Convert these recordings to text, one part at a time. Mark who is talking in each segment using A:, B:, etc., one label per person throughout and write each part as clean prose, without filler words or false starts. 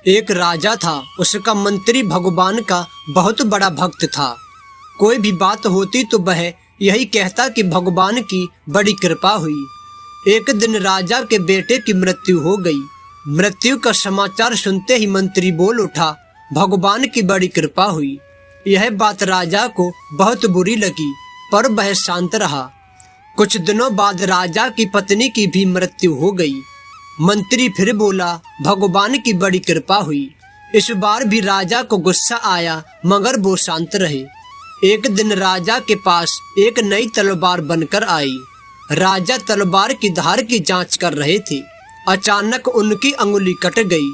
A: एक राजा था। उसका मंत्री भगवान का बहुत बड़ा भक्त था। कोई भी बात होती तो वह यही कहता कि भगवान की बड़ी कृपा हुई। एक दिन राजा के बेटे की मृत्यु हो गई। मृत्यु का समाचार सुनते ही मंत्री बोल उठा, भगवान की बड़ी कृपा हुई। यह बात राजा को बहुत बुरी लगी, पर वह शांत रहा। कुछ दिनों बाद राजा की पत्नी की भी मृत्यु हो गई। मंत्री फिर बोला, भगवान की बड़ी कृपा हुई। इस बार भी राजा को गुस्सा आया, मगर वो शांत रहे। एक दिन राजा के पास एक नई तलवार बनकर आई। राजा तलवार की धार की जांच कर रहे थे। अचानक उनकी अंगुली कट गई।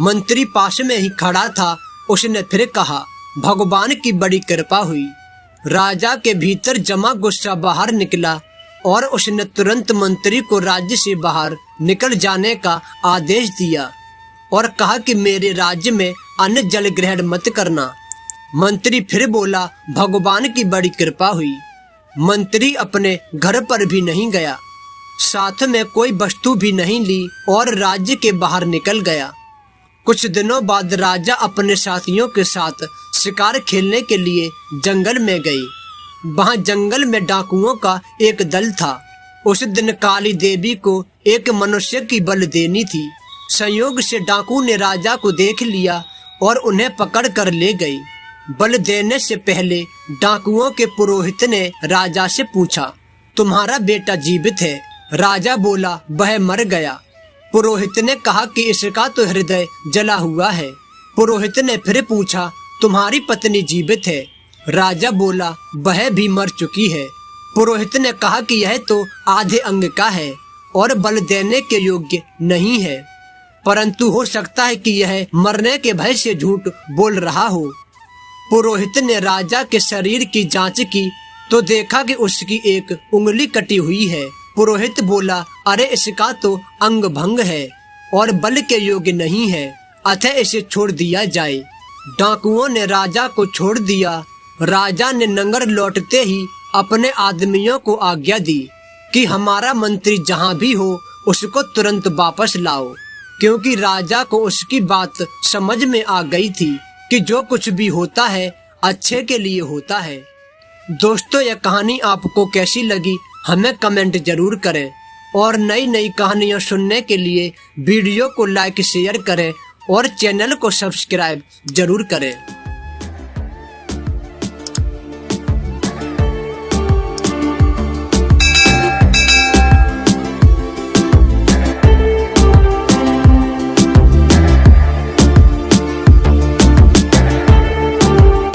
A: मंत्री पास में ही खड़ा था। उसने फिर कहा, भगवान की बड़ी कृपा हुई। राजा के भीतर जमा गुस्सा बाहर निकला और उसने तुरंत मंत्री को राज्य से बाहर निकल जाने का आदेश दिया और कहा कि मेरे राज्य में अन्न जल ग्रहण मत करना। मंत्री फिर बोला, भगवान की बड़ी कृपा हुई। मंत्री अपने घर पर भी नहीं गया, साथ में कोई वस्तु भी नहीं ली और राज्य के बाहर निकल गया। कुछ दिनों बाद राजा अपने साथियों के साथ शिकार खेलने के लिए जंगल में गए। वहां जंगल में डाकुओं का एक दल था। उस दिन काली देवी को एक मनुष्य की बलि देनी थी। संयोग से डाकू ने राजा को देख लिया और उन्हें पकड़ कर ले गए। बलि देने से पहले डाकुओं के पुरोहित ने राजा से पूछा, तुम्हारा बेटा जीवित है? राजा बोला, वह मर गया। पुरोहित ने कहा कि इसका तो हृदय जला हुआ है। पुरोहित ने फिर पूछा, तुम्हारी पत्नी जीवित है? राजा बोला, वह भी मर चुकी है। पुरोहित ने कहा कि यह तो आधे अंग का है और बलि देने के योग्य नहीं है, परंतु हो सकता है कि यह मरने के भय से झूठ बोल रहा हो। पुरोहित ने राजा के शरीर की जांच की तो देखा कि उसकी एक उंगली कटी हुई है। पुरोहित बोला, अरे इसका तो अंग भंग है और बलि के योग्य नहीं है, अतः इसे छोड़ दिया जाए। डाकुओं ने राजा को छोड़ दिया। राजा ने नगर लौटते ही अपने आदमियों को आज्ञा दी कि हमारा मंत्री जहाँ भी हो उसको तुरंत वापस लाओ, क्योंकि राजा को उसकी बात समझ में आ गई थी कि जो कुछ भी होता है अच्छे के लिए होता है। दोस्तों, यह कहानी आपको कैसी लगी हमें कमेंट जरूर करें और नई नई कहानियां सुनने के लिए वीडियो को लाइक शेयर करें और चैनल को सब्सक्राइब जरूर करें।